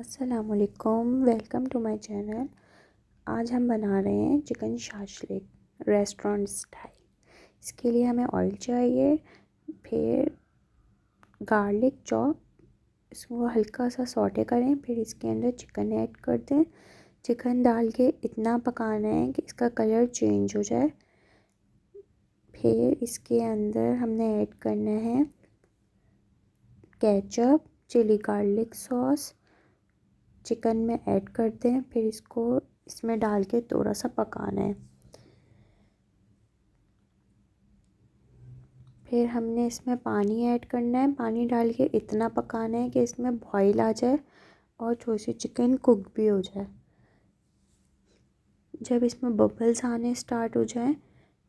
अस्सलामुअलैकुम, welcome to my channel. आज हम बना रहे हैं चिकन शाशलिक रेस्टोरेंट स्टाइल। इसके लिए हमें ऑयल चाहिए, फिर गार्लिक चॉप, इसको हल्का सा सौटे करें, फिर इसके अंदर चिकन ऐड कर दें। चिकन डाल के इतना पकाना है कि इसका कलर चेंज हो जाए। फिर इसके अंदर हमने ऐड करना है ketchup, chilli garlic sauce, chicken में ऐड करते हैं। फिर इसको इसमें डाल के थोड़ा सा पकाना है। फिर हमने इसमें पानी ऐड करना है। पानी डाल के इतना पकाना है कि इसमें बॉईल आ जाए और थोड़ी सी चिकन कुक भी हो जाए। जब इसमें बबल्स आने स्टार्ट हो जाए,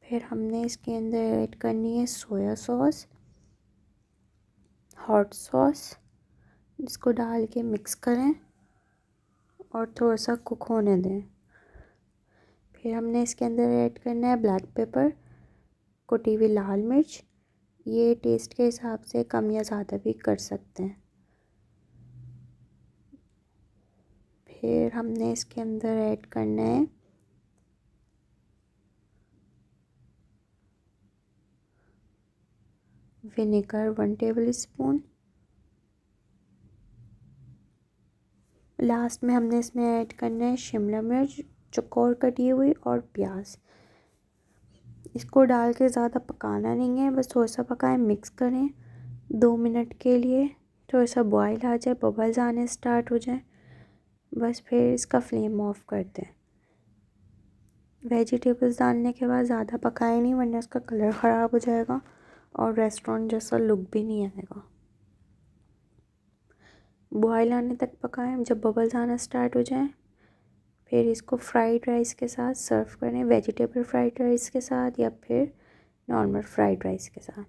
फिर हमने इसके अंदर ऐड करनी है सोया सॉस, हॉट सॉस। इसको डाल के मिक्स करें और थोड़ा सा कुक होने दें। फिर हमने इसके अंदर ऐड करना है ब्लैक पेपर, कुटी हुई लाल मिर्च। ये टेस्ट के हिसाब से कम या ज़्यादा भी कर सकते हैं। फिर हमने इसके अंदर ऐड करना है विनेगर 1 टेबल स्पून। लास्ट में हमने इसमें ऐड करना है शिमला मिर्च चौकोर कटी हुई और प्याज। इसको डाल के ज़्यादा पकाना नहीं है, बस थोड़ा सा पकाएं, मिक्स करें 2 मिनट के लिए। थोड़ा सा बॉईल आ जाए, बबल्स आने स्टार्ट हो जाए, बस फिर इसका फ्लेम ऑफ कर दें। वेजिटेबल्स डालने के बाद ज़्यादा पकाए नहीं, वरना इसका कलर ख़राब हो जाएगा और रेस्टोरेंट जैसा लुक भी नहीं आएगा। बॉईल आने तक पकाएं। जब बबल्स आना स्टार्ट हो जाए, फिर इसको फ्राइड राइस के साथ सर्व करें, वेजिटेबल फ्राइड राइस के साथ या फिर नॉर्मल फ्राइड राइस के साथ।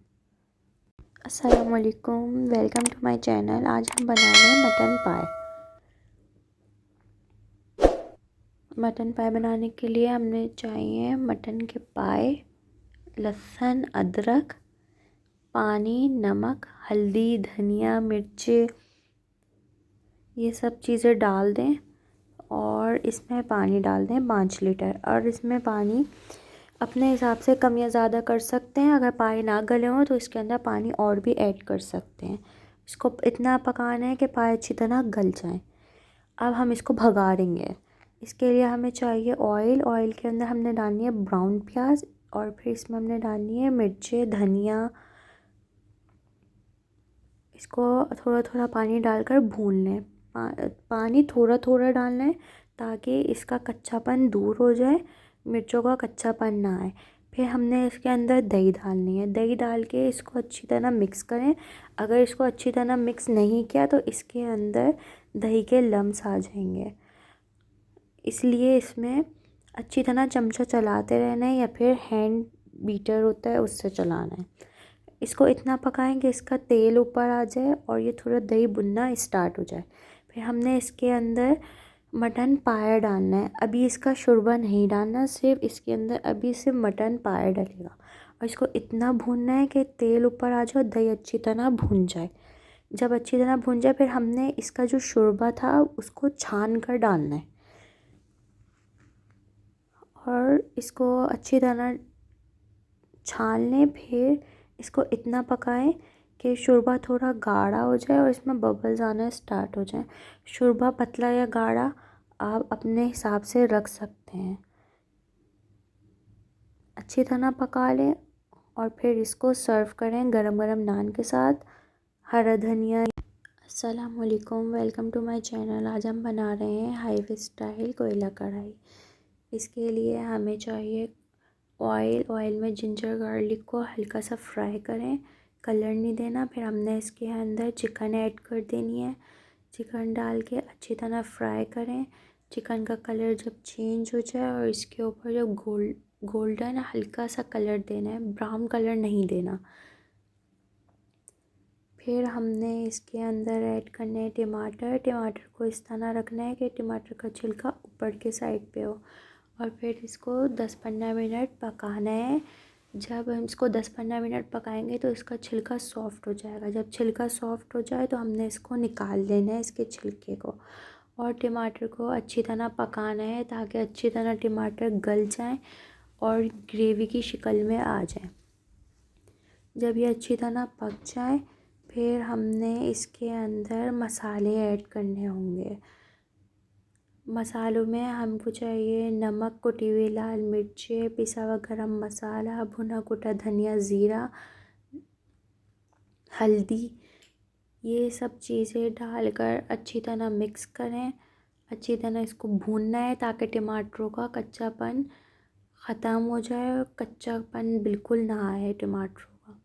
अस्सलामुअलैकुम, वेलकम टू माय चैनल। आज हम बना रहे हैं मटन पाए। मटन पाए बनाने के लिए हमें चाहिए मटन के पाए, लहसुन, अदरक, पानी, नमक, हल्दी, धनिया, मिर्ची, ये सब चीज़ें डाल दें और इसमें पानी डाल दें 5 लीटर। और इसमें पानी अपने हिसाब से कम या ज़्यादा कर सकते हैं। अगर पाए ना गले हों तो इसके अंदर पानी और भी ऐड कर सकते हैं। इसको इतना पकाना है कि पाए अच्छी तरह गल जाएं। अब हम इसको भगा देंगे। इसके लिए हमें चाहिए ऑयल। ऑयल के अंदर हमने डालनी है ब्राउन प्याज और फिर इसमें हमने डालनी है मिर्ची, धनिया। इसको थोड़ा थोड़ा पानी डालकर भून लें। पानी थोड़ा थोड़ा डालना है ताकि इसका कच्चापन दूर हो जाए, मिर्चों का कच्चापन ना आए। फिर हमने इसके अंदर दही डालनी है। दही डाल के इसको अच्छी तरह मिक्स करें। अगर इसको अच्छी तरह मिक्स नहीं किया तो इसके अंदर दही के लम्स आ जाएंगे, इसलिए इसमें अच्छी तरह चमचा चलाते रहना है या फिर हैंड बीटर होता है उससे चलाना है। इसको इतना पकाएं कि इसका तेल ऊपर आ जाए और ये थोड़ा दही भुनना स्टार्ट हो जाए। फिर हमने इसके अंदर मटन पाया डालना है। अभी इसका शोरबा नहीं डालना, सिर्फ इसके अंदर अभी सिर्फ मटन पाया डलेगा और इसको इतना भूनना है कि तेल ऊपर आ जाए और दही अच्छी तरह भुन जाए। जब अच्छी तरह भुन जाए, फिर हमने इसका जो शोरबा था उसको छान कर डालना है और इसको अच्छी तरह छान लें। फिर इसको इतना पकाएं कि शोरबा थोड़ा गाढ़ा हो जाए और इसमें बबल्स आना स्टार्ट हो जाए। शोरबा पतला या गाढ़ा आप अपने हिसाब से रख सकते हैं। अच्छी तरह पका लें और फिर इसको सर्व करें गरम गरम नान के साथ, हरा धनिया। अस्सलामुअलैकुम, वेलकम टू माय चैनल। आज हम बना रहे हैं हाईवे स्टाइल कोयला कढ़ाई। इसके लिए हमें चाहिए ऑयल। ऑयल में जिंजर गार्लिक को हल्का सा फ्राई करें, कलर नहीं देना। फिर हमने इसके अंदर चिकन ऐड कर देनी है। चिकन डाल के अच्छी तरह फ्राई करें। चिकन का कलर जब चेंज हो जाए और इसके ऊपर जब गोल्डन हल्का सा कलर देना है, ब्राउन कलर नहीं देना। फिर हमने इसके अंदर ऐड करने हैं टमाटर। टमाटर को इस तरह रखना है कि टमाटर का छिलका ऊपर के साइड पे हो और फिर इसको 10-15 मिनट पकाना है जब हम इसको 10-15 मिनट पकाएंगे तो इसका छिलका सॉफ़्ट हो जाएगा। जब छिलका सॉफ़्ट हो जाए तो हमने इसको निकाल लेना है, इसके छिलके को। और टमाटर को अच्छी तरह पकाना है ताकि अच्छी तरह टमाटर गल जाएं और ग्रेवी की शक्ल में आ जाए। जब ये अच्छी तरह पक जाए फिर हमने इसके अंदर मसाले ऐड करने होंगे। मसालों में हमको चाहिए नमक, कुटी हुई लाल मिर्चें, पिसा हुआ गरम मसाला, भुना कुटा धनिया, ज़ीरा, हल्दी। ये सब चीज़ें डालकर अच्छी तरह मिक्स करें। अच्छी तरह इसको भूनना है ताकि टमाटरों का कच्चापन ख़त्म हो जाए और कच्चापन बिल्कुल ना आए टमाटरों का।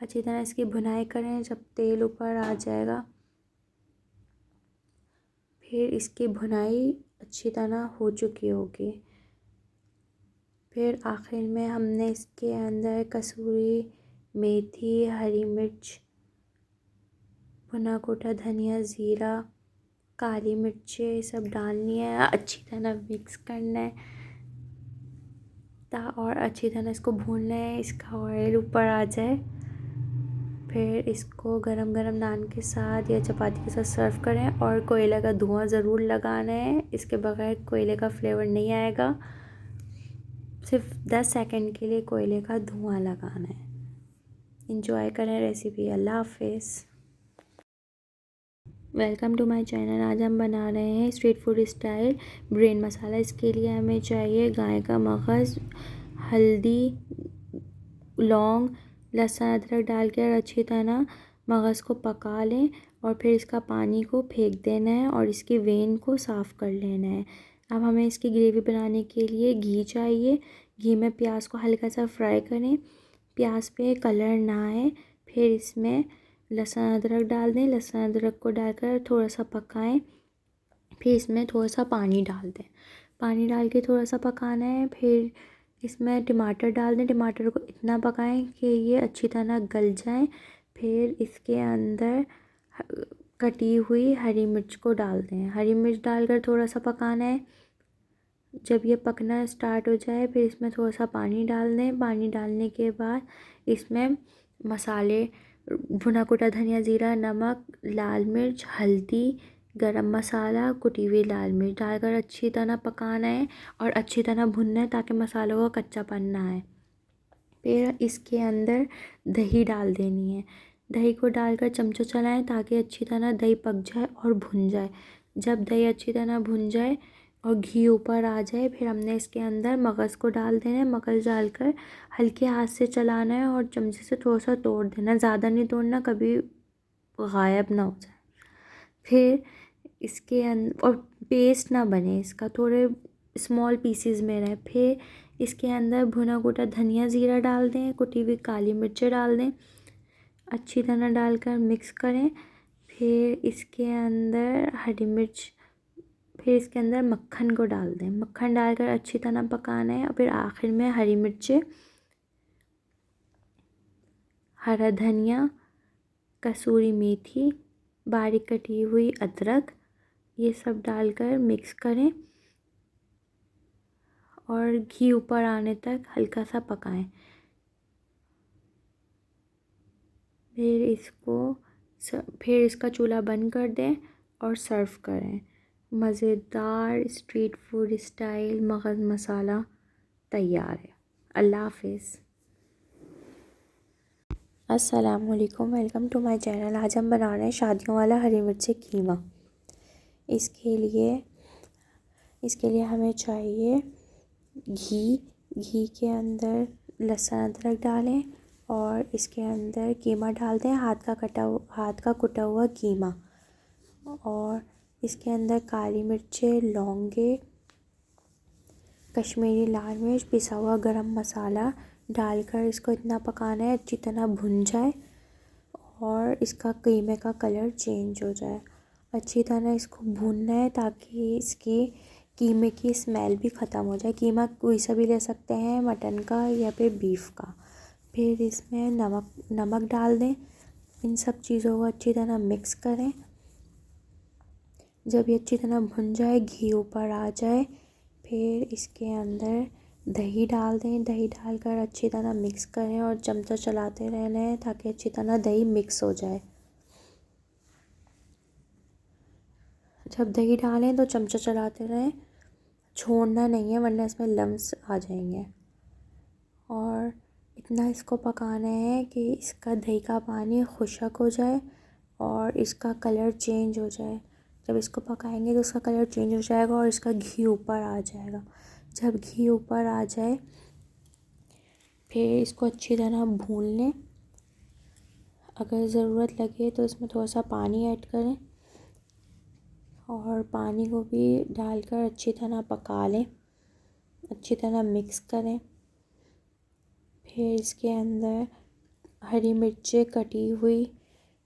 अच्छी तरह इसकी भुनाई करें। जब तेल ऊपर आ जाएगा फिर इसकी भुनाई अच्छी तरह हो चुकी होगी। फिर आखिर में हमने इसके अंदर कसूरी मेथी, हरी मिर्च, भुना कुटा धनिया, ज़ीरा, काली मिर्चें सब डालनी है। अच्छी तरह मिक्स करना है और अच्छी तरह इसको भूनना है, इसका ऑयल ऊपर आ जाए। फिर इसको गरम गरम नान के साथ या चपाती के साथ सर्व करें। और कोयले का धुआं ज़रूर लगाना है, इसके बगैर कोयले का फ्लेवर नहीं आएगा। सिर्फ 10 सेकंड के लिए कोयले का धुआं लगाना है। इंजॉय करें रेसिपी। अल्लाह हाफिज़। Welcome to my channel. आज हम बना रहे हैं street food style brain masala. इसके लिए हमें चाहिए गाय का मगज़, हल्दी, लौंग, लहसुन, अदरक डाल कर अच्छी तरह मगज़ को पका लें और फिर इसका पानी को फेंक देना है और इसकी वेन को साफ़ कर लेना है। अब हमें इसकी ग्रेवी बनाने के लिए घी चाहिए। घी में प्याज को हल्का सा फ्राई करें, प्याज पे कलर ना आए। फिर इसमें लहसुन अदरक डाल दें। लहसुन अदरक को डालकर थोड़ा सा पकाएं। फिर इसमें थोड़ा सा पानी डाल दें। पानी डाल के थोड़ा सा पकाना है। फिर इसमें टमाटर डाल दें। टमाटर को इतना पकाएं कि ये अच्छी तरह गल जाएं। फिर इसके अंदर कटी हुई हरी मिर्च को डाल दें। हरी मिर्च डालकर थोड़ा सा पकाना है। जब ये पकना स्टार्ट हो जाए फिर इसमें थोड़ा सा पानी डाल दें। पानी डालने के बाद इसमें मसाले, भुना कुटा धनिया, ज़ीरा, नमक, लाल मिर्च, हल्दी, गरम मसाला, कुटी हुई लाल मिर्च डालकर अच्छी तरह पकाना है और अच्छी तरह भुनना है ताकि मसालों का कच्चापन ना आए। फिर इसके अंदर दही डाल देनी है। दही को डालकर चमचा चलाएं ताकि अच्छी तरह दही पक जाए और भुन जाए। जब दही अच्छी तरह भुन जाए और घी ऊपर आ जाए फिर हमने इसके अंदर मगज़ को डाल देना है। मगज़ डालकर हल्के हाथ से चलाना है और चमचे से थोड़ा सा तोड़ देना, ज़्यादा नहीं तोड़ना, कभी गायब ना हो जाए। फिर इसके अंदर और पेस्ट ना बने इसका, थोड़े स्मॉल पीसीज में रहे। फिर इसके अंदर भुना कुटा धनिया, ज़ीरा डाल दें, कुटी हुई काली मिर्चें डाल दें, अच्छी तरह डालकर मिक्स करें। फिर इसके अंदर हरी मिर्च, फिर इसके अंदर मक्खन को डाल दें। मक्खन डालकर अच्छी तरह पकाना है और फिर आखिर में हरी मिर्चें, हरा धनिया, कसूरी मेथी, बारीक कटी हुई अदरक, ये सब डालकर मिक्स करें और घी ऊपर आने तक हल्का सा पकाएं। फिर इसका चूल्हा बंद कर दें और सर्व करें। मज़ेदार स्ट्रीट फूड स्टाइल मगज़ मसाला तैयार है। अल्लाह हाफिज़। अस्सलामुअलैकुम, वेलकम टू माय चैनल। आज हम बना रहे हैं शादियों वाला हरी मिर्ची कीमा। इसके लिए हमें चाहिए घी के अंदर लहसुन अदरक डालें और इसके अंदर कीमा डाल दें, हाथ का कुटा हुआ कीमा। और इसके अंदर काली मिर्चें, लौंगे, कश्मीरी लाल मिर्च, पिसा हुआ गरम मसाला डालकर इसको इतना पकाना है अच्छी तरह भुन जाए और इसका कीमे का कलर चेंज हो जाए। अच्छी तरह इसको भूनना है ताकि इसकी कीमे की स्मेल भी ख़त्म हो जाए। कीमा कोई सा भी ले सकते हैं, मटन का या फिर बीफ का। फिर इसमें नमक डाल दें। इन सब चीज़ों को अच्छी तरह मिक्स करें। जब ये अच्छी तरह भुन जाए, घी ऊपर आ जाए, फिर इसके अंदर दही डाल दें। दही डालकर अच्छी तरह मिक्स करें और चमचा चलाते रहना है ताकि अच्छी तरह दही मिक्स हो जाए। जब दही डालें तो चमचा चलाते रहें, छोड़ना नहीं है वरना इसमें लम्स आ जाएंगे। और इतना इसको पकाना है कि इसका दही का पानी खुशक हो जाए और इसका कलर चेंज हो जाए। जब इसको पकाएंगे तो इसका कलर चेंज हो जाएगा और इसका घी ऊपर आ जाएगा। जब घी ऊपर आ जाए फिर इसको अच्छी तरह भून लें। अगर ज़रूरत लगे तो इसमें थोड़ा सा पानी ऐड करें और पानी को भी डालकर अच्छी तरह पका लें, अच्छी तरह मिक्स करें। फिर इसके अंदर हरी मिर्चें कटी हुई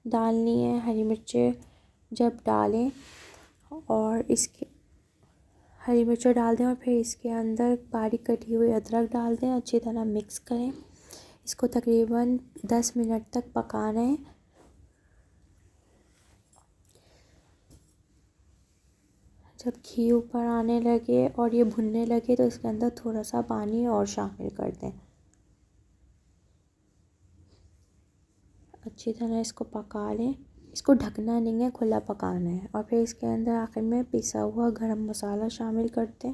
डालनी है। हरी मिर्चें जब डालें और इसके हरी मिर्चें डाल दें और फिर इसके अंदर बारीक कटी हुई अदरक डाल दें, अच्छी तरह मिक्स करें। इसको तकरीबन 10 मिनट तक पकाना है। जब घी ऊपर आने लगे और ये भुनने लगे तो इसके अंदर थोड़ा सा पानी और शामिल कर दें। अच्छी तरह इसको पका लें। इसको ढकना नहीं है, खुला पकाना है। और फिर इसके अंदर आखिर में पिसा हुआ गरम मसाला शामिल कर दें।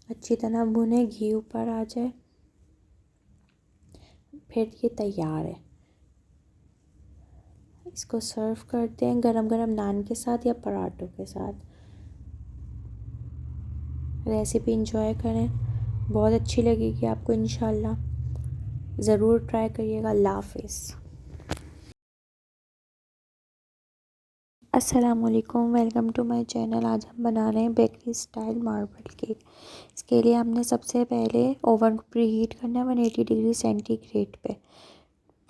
अच्छी तरह भुने, घी ऊपर आ जाए, फिर ये तैयार है। इसको सर्व करते हैं गरम गरम नान के साथ या पराठों के साथ। रेसिपी इंजॉय करें, बहुत अच्छी लगेगी आपको इंशाल्लाह। ज़रूर ट्राई करिएगा। अल्लाह हाफ़िज़। अस्सलामुअलैकुम, वेलकम टू माय चैनल। आज हम बना रहे हैं बेकरी स्टाइल मार्बल केक। इसके लिए हमने सबसे पहले ओवन को प्री हीट करना है 180 डिग्री सेंटीग्रेड पे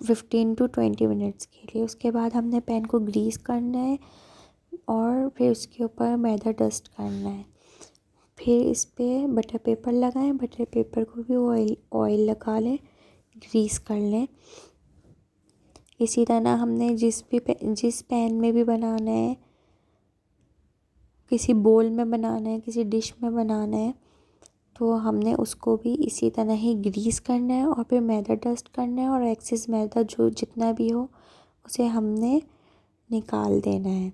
15 to 20 मिनट्स के लिए। उसके बाद हमने पैन को ग्रीस करना है और फिर उसके ऊपर मैदा डस्ट करना है। फिर इस पर बटर पेपर लगाएं। बटर पेपर को भी ऑयल लगा लें, ग्रीस कर लें। इसी तरह हमने जिस पैन में भी बनाना है, किसी बोल में बनाना है, किसी डिश में बनाना है, तो हमने उसको भी इसी तरह ही ग्रीस करना है और फिर मैदा डस्ट करना है और एक्सेस मैदा जो जितना भी हो उसे हमने निकाल देना है।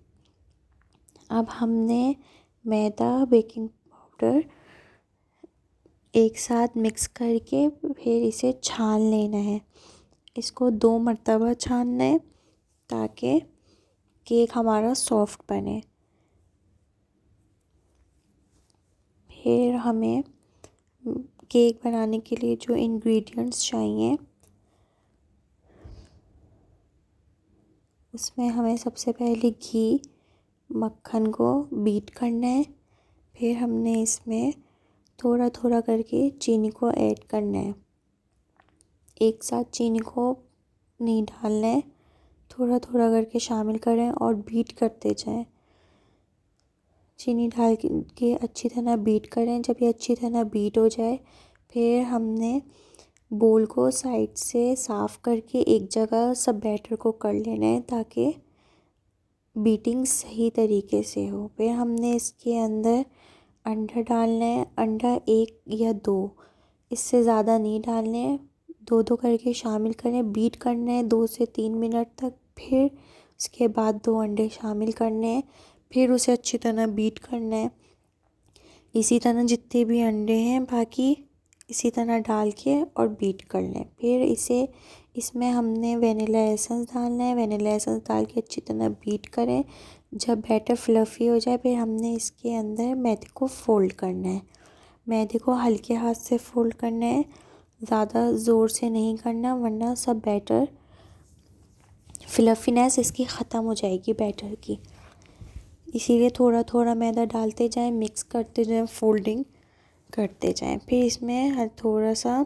अब हमने मैदा, बेकिंग पाउडर एक साथ मिक्स करके फिर इसे छान लेना है। इसको 2 मरतबा छानना है ताकि केक हमारा सॉफ्ट बने। फिर हमें केक बनाने के लिए जो इंग्रेडिएंट्स चाहिए उसमें हमें सबसे पहले घी, मक्खन को बीट करना है। फिर हमने इसमें थोड़ा थोड़ा करके चीनी को ऐड करना है। एक साथ चीनी को नहीं डालना है, थोड़ा थोड़ा करके शामिल करें और बीट करते जाएं। चीनी डाल के अच्छी तरह बीट करें। जब ये अच्छी तरह बीट हो जाए फिर हमने बोल को साइड से साफ़ करके एक जगह सब बैटर को कर लेना है ताकि बीटिंग सही तरीके से हो। फिर हमने इसके अंदर अंडा डालना है। अंडा 1 या 2, इससे ज़्यादा नहीं डालने हैं। 2-2 करके शामिल करें, बीट करना है 2 से 3 मिनट तक। फिर उसके बाद 2 अंडे शामिल करने हैं, फिर उसे अच्छी तरह बीट करना है। इसी तरह जितने भी अंडे हैं बाकी इसी तरह डाल के और बीट कर लें। फिर इसमें हमने वेनिला एसेंस डालना है। वेनिला एसेंस डाल के अच्छी तरह बीट करें। जब बैटर फ्लफ़ी हो जाए फिर हमने इसके अंदर मैदे को फ़ोल्ड करना है। मैदे को हल्के हाथ से फ़ोल्ड करना है, ज़्यादा ज़ोर से नहीं करना वरना सब बैटर फ्लफ़ीनेस इसकी ख़त्म हो जाएगी बैटर की। इसीलिए थोड़ा थोड़ा मैदा डालते जाएं, मिक्स करते जाएं, फोल्डिंग करते जाएं। फिर इसमें हर थोड़ा सा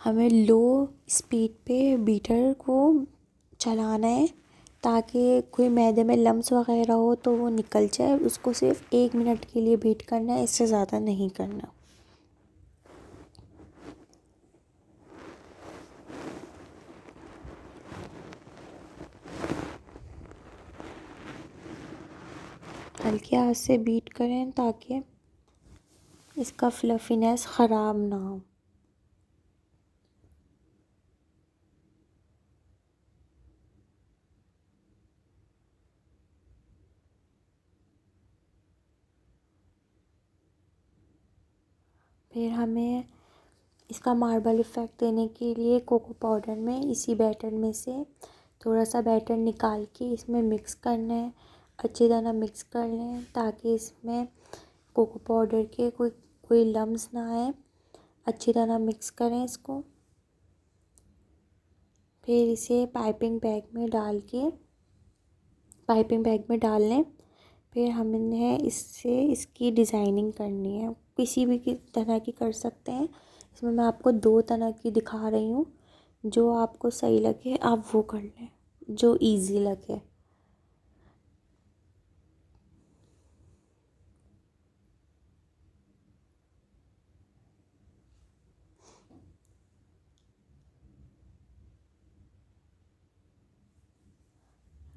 हमें लो स्पीड पे बीटर को चलाना है ताकि कोई मैदे में लम्स वगैरह हो तो वो निकल जाए। उसको सिर्फ 1 मिनट के लिए बीट करना है, इससे ज़्यादा नहीं करना। हल्के हाथ से बीट करें ताकि इसका फ्लफीनेस ख़राब ना हो। फिर हमें इसका मार्बल इफ़ेक्ट देने के लिए कोको पाउडर में इसी बैटर में से थोड़ा सा बैटर निकाल के इसमें मिक्स करना है। अच्छी तरह मिक्स कर लें ताकि इसमें कोको पाउडर के कोई लम्स ना आए। अच्छी तरह मिक्स करें इसको। फिर इसे पाइपिंग बैग में डाल लें। फिर हमने इससे इसकी डिज़ाइनिंग करनी है, किसी भी तरह की कर सकते हैं। इसमें मैं आपको 2 तरह की दिखा रही हूँ, जो आपको सही लगे आप वो कर लें, जो इजी लगे।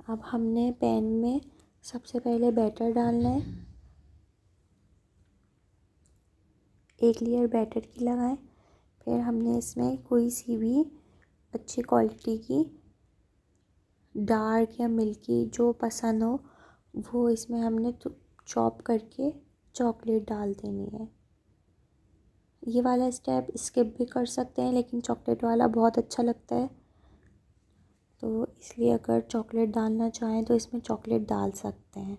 अब हमने पैन में सबसे पहले बैटर डालना है। 1 लेयर बैटर की लगाएं। फिर हमने इसमें कोई सी भी अच्छी क्वालिटी की डार्क या मिल्की जो पसंद हो वो इसमें हमने चॉप करके चॉकलेट डाल देनी है। ये वाला स्टेप स्किप भी कर सकते हैं, लेकिन चॉकलेट वाला बहुत अच्छा लगता है, तो इसलिए अगर चॉकलेट डालना चाहें तो इसमें चॉकलेट डाल सकते हैं।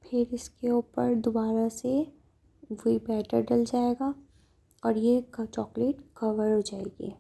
फिर इसके ऊपर दोबारा से वही बैटर डल जाएगा और ये चॉकलेट कवर हो जाएगी।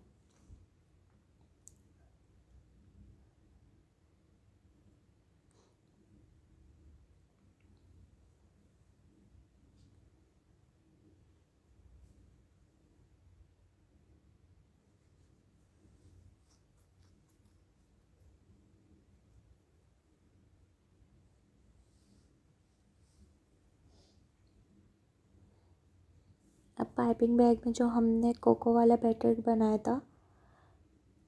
अब पाइपिंग बैग में जो हमने कोको वाला बैटर बनाया था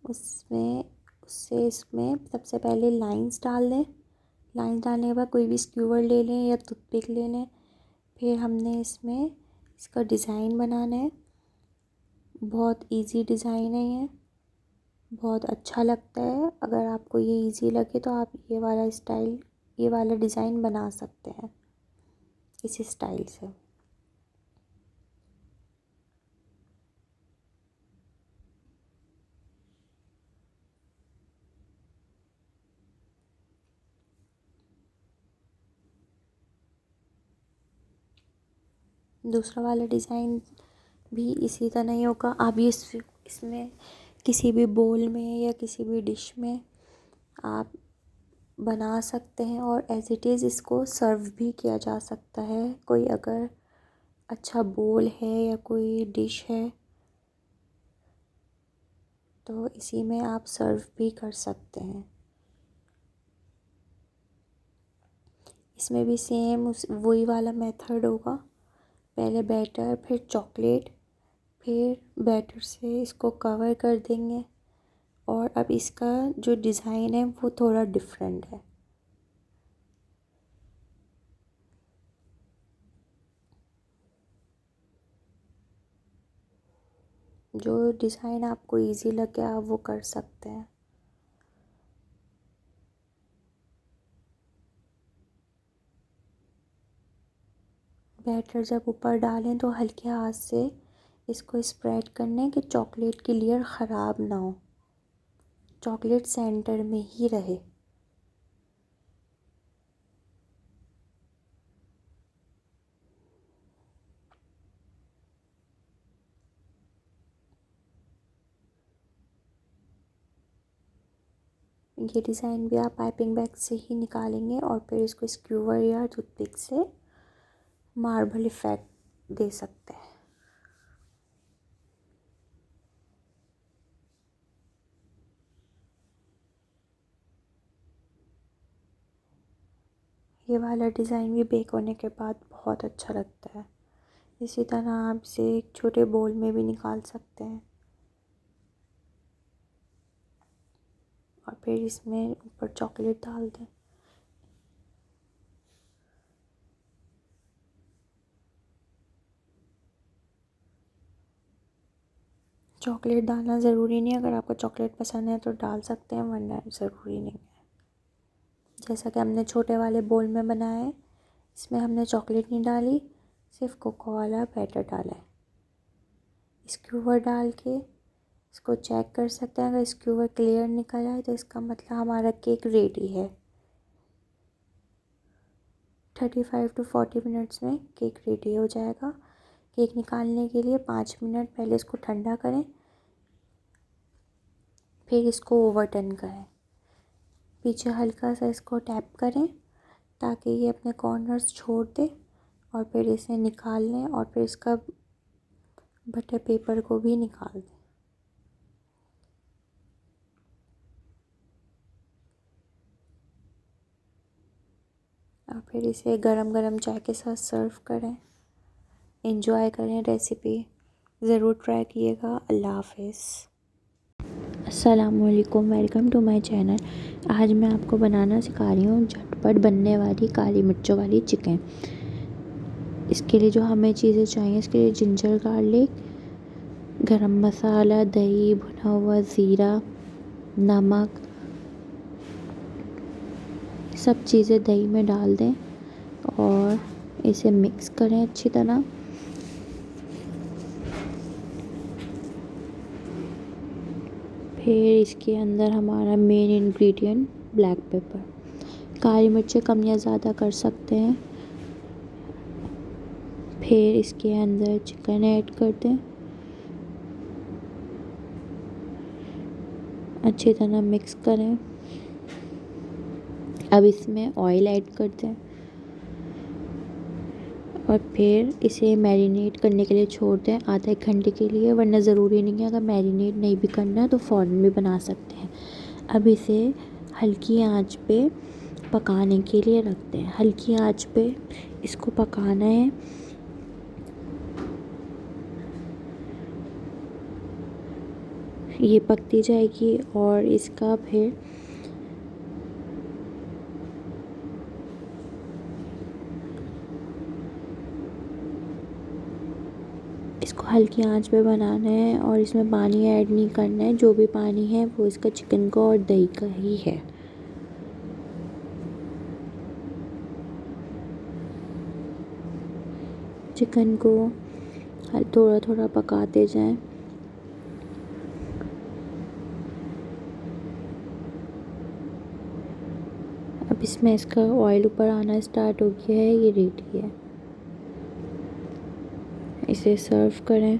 इसमें सबसे पहले लाइंस डाल दें। लाइंस डालने के बाद कोई भी स्क्यूवर ले लें या टूथपिक ले लें। फिर हमने इसमें इसका डिज़ाइन बनाना है। बहुत इजी डिज़ाइन है ये, बहुत अच्छा लगता है। अगर आपको ये इजी लगे तो आप ये वाला डिज़ाइन बना सकते हैं इसी स्टाइल से। दूसरा वाला डिज़ाइन भी इसी तरह ही होगा। आप इसमें किसी भी बोल में या किसी भी डिश में आप बना सकते हैं और एज इट इज़ इसको सर्व भी किया जा सकता है। कोई अगर अच्छा बोल है या कोई डिश है तो इसी में आप सर्व भी कर सकते हैं। इसमें भी सेम वही वाला मेथड होगा। पहले बैटर, फिर चॉकलेट, फिर बैटर से इसको कवर कर देंगे। और अब इसका जो डिज़ाइन है वो थोड़ा डिफरेंट है। जो डिज़ाइन आपको इजी लगे आप वो कर सकते हैं। बैटर जब ऊपर डालें तो हल्के हाथ से इसको स्प्रेड करने कि चॉकलेट की लेयर ख़राब ना हो, चॉकलेट सेंटर में ही रहे। ये डिज़ाइन भी आप पाइपिंग बैग से ही निकालेंगे और फिर इसको स्क्यूवर या टूथपिक से मार्बल इफ़ेक्ट दे सकते हैं। ये वाला डिज़ाइन भी बेक होने के बाद बहुत अच्छा लगता है। इसी तरह आप इसे एक छोटे बोल में भी निकाल सकते हैं और फिर इसमें ऊपर चॉकलेट डाल दें। चॉकलेट डालना ज़रूरी नहीं है, अगर आपको चॉकलेट पसंद है तो डाल सकते हैं, वरना ज़रूरी नहीं है। जैसा कि हमने छोटे वाले बोल में बनाया है, इसमें हमने चॉकलेट नहीं डाली, सिर्फ कोको वाला बैटर डाला है। स्क्यूवर डाल के इसको चेक कर सकते हैं, अगर स्क्यूवर क्लियर निकल आए तो इसका मतलब हमारा केक रेडी है। 35 to 40 मिनट्स में केक रेडी हो जाएगा। केक निकालने के लिए 5 मिनट पहले इसको ठंडा करें, फिर इसको ओवरटर्न करें, पीछे हल्का सा इसको टैप करें ताकि ये अपने कॉर्नर्स छोड़ दे, और फिर इसे निकाल लें और फिर इसका बटर पेपर को भी निकाल दें। और फिर इसे गरम गरम चाय के साथ सर्व करें। एंजॉय करें रेसिपी, ज़रूर ट्राई कीजिएगा। अल्लाह हाफिज़। अस्सलामुअलैकुम, वेलकम टू माय चैनल। आज मैं आपको बनाना सिखा रही हूँ झटपट बनने वाली काली मिर्चों वाली चिकन। इसके लिए जो हमें चीज़ें चाहिए, इसके लिए जिंजर गार्लिक, गरम मसाला, दही, भुना हुआ ज़ीरा, नमक, सब चीज़ें दही में डाल दें और इसे मिक्स करें अच्छी तरह। फिर इसके अंदर हमारा मेन इंग्रेडिएंट ब्लैक पेपर, काली मिर्चें कम या ज़्यादा कर सकते हैं। फिर इसके अंदर चिकन ऐड कर दें, अच्छी तरह मिक्स करें। अब इसमें ऑयल ऐड कर दें और फिर इसे मैरिनेट करने के लिए छोड़ दें आधा एक घंटे के लिए, वरना ज़रूरी नहीं है, अगर मैरिनेट नहीं भी करना है तो फ़ौरन भी बना सकते हैं। अब इसे हल्की आंच पे पकाने के लिए रखते हैं। हल्की आंच पे इसको पकाना है। ये पकती जाएगी और इसका फिर इसको हल्की आंच पे बनाना है और इसमें पानी ऐड नहीं करना है। जो भी पानी है वो इसका चिकन का और दही का ही है। चिकन को थोड़ा थोड़ा पकाते जाएं। अब इसमें इसका ऑयल ऊपर आना स्टार्ट हो गया है, ये रेडी है। इसे सर्व करें।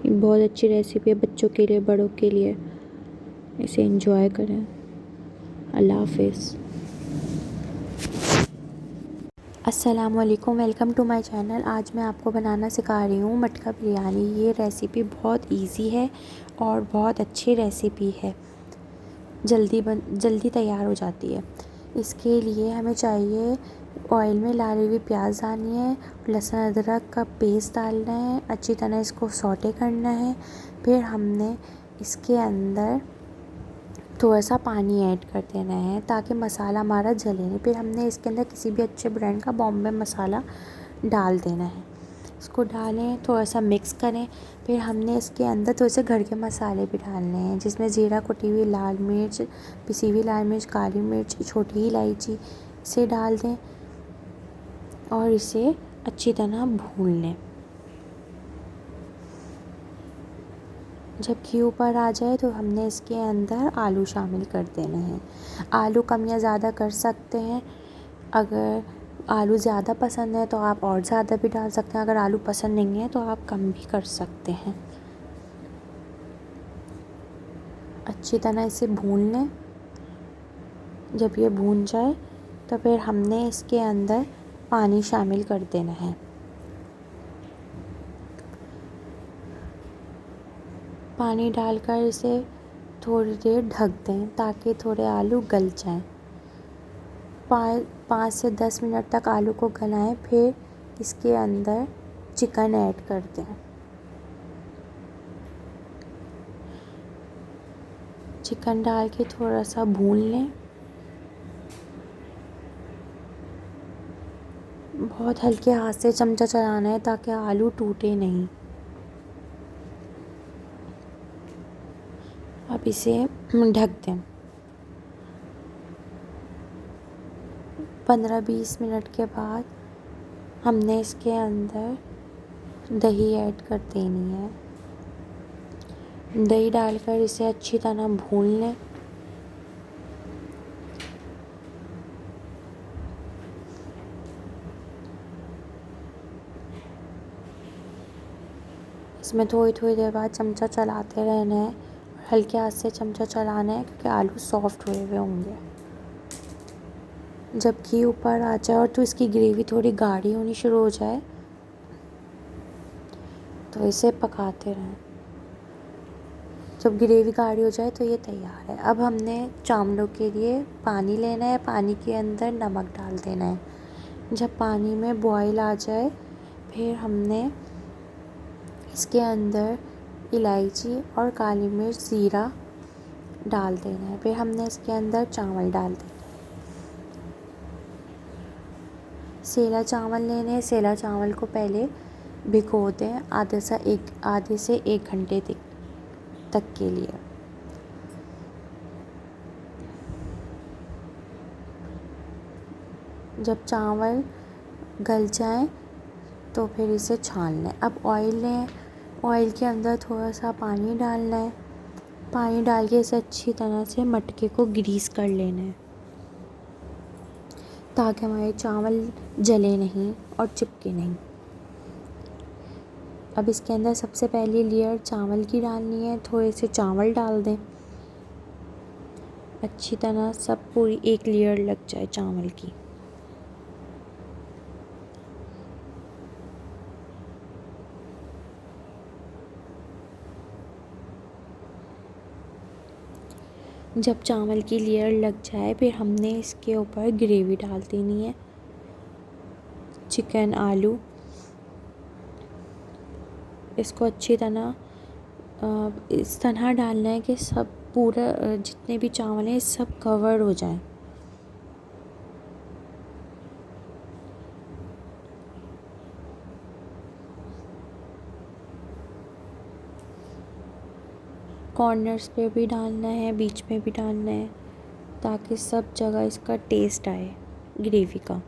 ये बहुत अच्छी रेसिपी है बच्चों के लिए, बड़ों के लिए। इसे एंजॉय करें। अल्लाह हाफिज़। अस्सलामुअलैकुम, वेलकम टू माय चैनल। आज मैं आपको बनाना सिखा रही हूँ मटका बिरयानी। ये रेसिपी बहुत इजी है और बहुत अच्छी रेसिपी है, जल्दी तैयार हो जाती है। इसके लिए हमें चाहिए ऑयल में लाली हुई प्याज डालनी है, लहसुन अदरक का पेस्ट डालना है, अच्छी तरह इसको सौटे करना है। फिर हमने इसके अंदर थोड़ा सा पानी ऐड कर देना है ताकि मसाला हमारा जले नहीं। फिर हमने इसके अंदर किसी भी अच्छे ब्रांड का बॉम्बे मसाला डाल देना है। इसको डालें, थोड़ा सा मिक्स करें। फिर हमने इसके अंदर थोड़े से घर के मसाले भी डालने हैं, जिसमें ज़ीरा, कुटी हुई लाल मिर्च, पिसी हुई लाल मिर्च, काली मिर्च, छोटी इलायची, इसे डाल दें और इसे अच्छी तरह भून लें। जब घी ऊपर आ जाए तो हमने इसके अंदर आलू शामिल कर देने हैं। आलू कम या ज़्यादा कर सकते हैं। अगर आलू ज़्यादा पसंद है तो आप और ज़्यादा भी डाल सकते हैं, अगर आलू पसंद नहीं है तो आप कम भी कर सकते हैं। अच्छी तरह इसे भून लें। जब ये भून जाए तो फिर हमने इसके अंदर पानी शामिल कर देना है। पानी डालकर इसे थोड़ी देर ढक दें ताकि थोड़े आलू गल जाएं। 5 से 10 मिनट तक आलू को गलाएं। फिर इसके अंदर चिकन ऐड कर दें। चिकन डाल के थोड़ा सा भून लें। बहुत हल्के हाथ से चमचा चलाना है ताकि आलू टूटे नहीं। अब इसे ढक दें। 15-20 मिनट के बाद हमने इसके अंदर दही ऐड कर देनी है। दही डालकर इसे अच्छी तरह भून लें। इसमें थोड़ी थोड़ी देर बाद चमचा चलाते रहना है और हल्के हाथ से चमचा चलाना है, क्योंकि आलू सॉफ्ट हुए हुए होंगे। जब घी ऊपर आ जाए और तो इसकी ग्रेवी थोड़ी गाढ़ी होनी शुरू हो जाए तो इसे पकाते रहें। जब ग्रेवी गाढ़ी हो जाए तो ये तैयार है। अब हमने चावलों के लिए पानी लेना है। पानी के अंदर नमक डाल देना है। जब पानी में बॉईल आ जाए फिर हमने इसके अंदर इलायची और काली मिर्च, ज़ीरा डाल देना है। फिर हमने इसके अंदर चावल डाल देना है। सेला चावल लेने हैं। सेला चावल को पहले भिगो दें आधे से एक घंटे तक के लिए। जब चावल गल जाएं तो फिर इसे छान लें। अब ऑयल लें। ऑयल के अंदर थोड़ा सा पानी डालना है। पानी डाल के इसे अच्छी तरह से मटके को ग्रीस कर लेना है, ताकि हमारे चावल जले नहीं और चिपके नहीं। अब इसके अंदर सबसे पहली लेयर चावल की डालनी है। थोड़े से चावल डाल दें, अच्छी तरह सब पूरी एक लेयर लग जाए चावल की। जब चावल की लेयर लग जाए फिर हमने इसके ऊपर ग्रेवी डाल देनी है। चिकन, आलू, इसको अच्छी तरह इस तरह डालना है कि सब पूरा जितने भी चावल हैं सब कवर हो जाएं। कॉर्नर्स पे भी डालना है, बीच में भी डालना है, ताकि सब जगह इसका टेस्ट आए ग्रेवी का।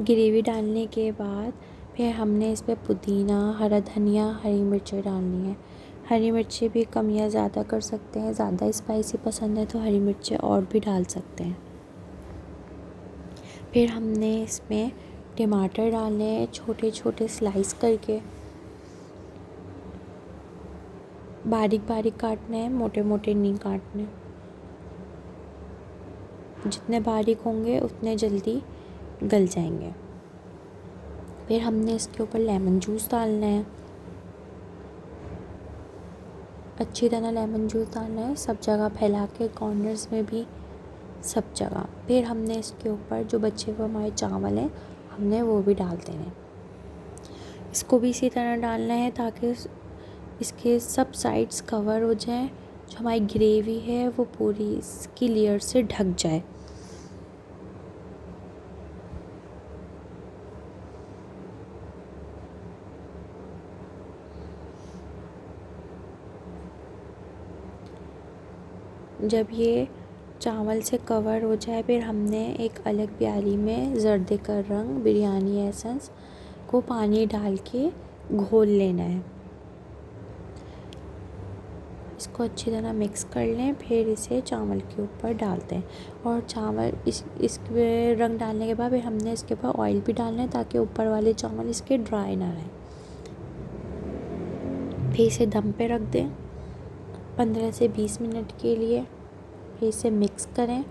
ग्रेवी डालने के बाद फिर हमने इस पर पुदीना, हरा धनिया, हरी मिर्चें डालनी है। हरी मिर्चें भी कम या ज़्यादा कर सकते हैं। ज़्यादा स्पाइसी पसंद है तो हरी मिर्चें और भी डाल सकते हैं। फिर हमने इसमें टमाटर डालने हैं, छोटे छोटे स्लाइस करके। बारीक बारीक काटने हैं, मोटे मोटे नहीं काटने। जितने बारीक होंगे उतने जल्दी गल जाएंगे। फिर हमने इसके ऊपर लेमन जूस डालना है। अच्छी तरह लेमन जूस डालना है, सब जगह फैला के, कॉर्नर्स में भी, सब जगह। फिर हमने इसके ऊपर जो बचे हुए हमारे चावल हैं हमने वो भी डाल देने हैं। इसको भी इसी तरह डालना है ताकि इसके सब साइड्स कवर हो जाएं। जो हमारी ग्रेवी है वो पूरी इसकी लेयर से ढक जाए। जब ये चावल से कवर हो जाए फिर हमने एक अलग प्याली में जर्दे का रंग, बिरयानी एसेंस को पानी डाल के घोल लेना है। इसको अच्छी तरह मिक्स कर लें। फिर इसे चावल के ऊपर डाल दें और चावल इसके रंग डालने के बाद फिर हमने इसके ऊपर ऑयल भी डालना है ताकि ऊपर वाले चावल इसके ड्राई ना रहें। फिर इसे दम पे रख दें 15 से 20 मिनट के लिए। फिर इसे मिक्स करें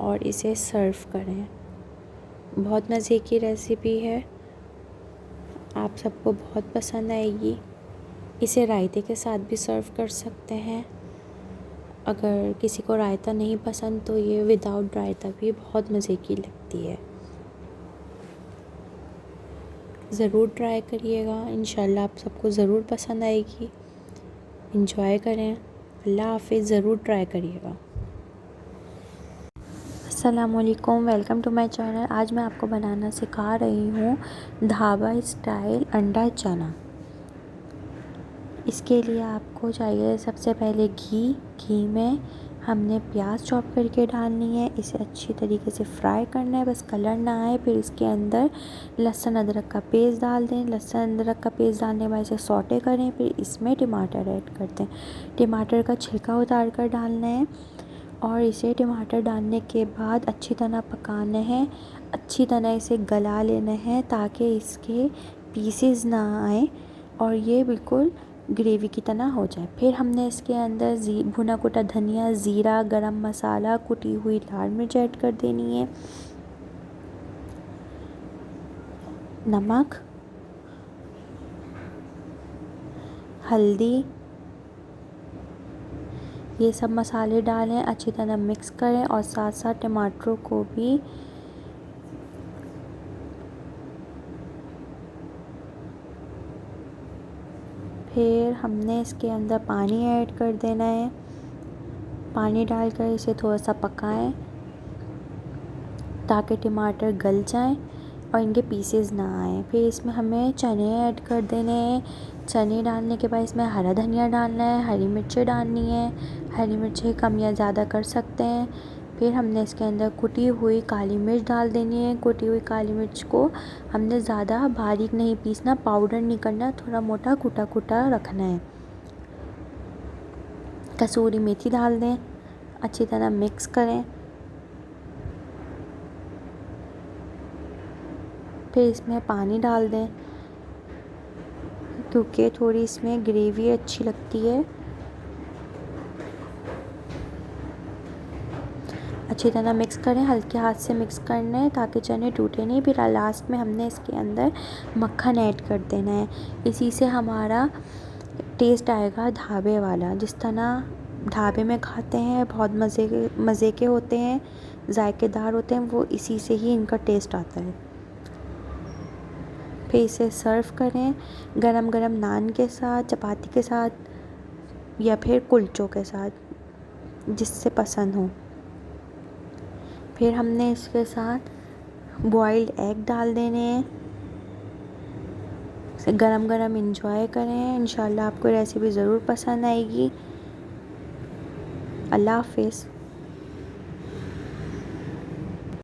और इसे सर्व करें। बहुत मज़े की रेसिपी है, आप सबको बहुत पसंद आएगी। इसे रायते के साथ भी सर्व कर सकते हैं। अगर किसी को रायता नहीं पसंद तो ये विदाउट रायता भी बहुत मज़े की लगती है। ज़रूर ट्राई करिएगा, इंशाल्लाह आप सबको ज़रूर पसंद आएगी। एंजॉय करें। अल्लाह हाफिज़। ज़रूर ट्राई करिएगा। अस्सलामुअलैकुम, वेलकम टू माय चैनल। आज मैं आपको बनाना सिखा रही हूँ ढाबा स्टाइल अंडा चना। इसके लिए आपको चाहिए सबसे पहले घी में हमने प्याज चॉप करके डालनी है। इसे अच्छी तरीके से फ्राई करना है, बस कलर ना आए। फिर इसके अंदर लहसुन अदरक का पेस्ट डाल दें। लहसुन अदरक का पेस्ट डालने के बाद इसे सौटे करें। फिर इसमें टमाटर ऐड करते हैं। टमाटर का छिलका उतार कर डालना है और इसे टमाटर डालने के बाद अच्छी तरह पकाना है। अच्छी तरह इसे गला लेना है ताकि इसके पीसेस ना आए और ये बिल्कुल ग्रेवी की तरह हो जाए। फिर हमने इसके अंदर भुना कुटा धनिया, ज़ीरा, गरम मसाला, कुटी हुई लाल मिर्च ऐड कर देनी है, नमक, हल्दी, ये सब मसाले डालें, अच्छी तरह मिक्स करें और साथ साथ टमाटरों को भी फिर हमने इसके अंदर पानी ऐड कर देना है। पानी डालकर इसे थोड़ा सा पकाएं ताकि टमाटर गल जाएं और इनके पीसेस ना आए। फिर इसमें हमें चने ऐड कर देने हैं। चने डालने के बाद इसमें हरा धनिया डालना है, हरी मिर्चें डालनी है। हरी मिर्चें कम या ज़्यादा कर सकते हैं। फिर हमने इसके अंदर कुटी हुई काली मिर्च डाल देनी है। कुटी हुई काली मिर्च को हमने ज़्यादा बारीक नहीं पीसना, पाउडर नहीं करना, थोड़ा मोटा कुटा कुटा रखना है। कसूरी मेथी डाल दें, अच्छी तरह मिक्स करें। फिर इसमें पानी डाल दें क्योंकि थोड़ी इसमें ग्रेवी अच्छी लगती है। अच्छी तरह मिक्स करें, हल्के हाथ से मिक्स करना है ताकि चने टूटे नहीं। फिर लास्ट में हमने इसके अंदर मक्खन ऐड कर देना है। इसी से हमारा टेस्ट आएगा ढाबे वाला, जिस तरह ढाबे में खाते हैं, बहुत मज़े के होते हैं, जायकेदार होते हैं, वो इसी से ही इनका टेस्ट आता है। फिर इसे सर्व करें गरम गरम नान के साथ, चपाती के साथ या फिर कुलचों के साथ, जिससे पसंद हो। फिर हमने इसके साथ बॉइल्ड एग डाल देने हैं। इसे गरम गरम एंजॉय करें। इंशाल्लाह आपको रेसिपी ज़रूर पसंद आएगी। अल्लाह हाफ़िज़।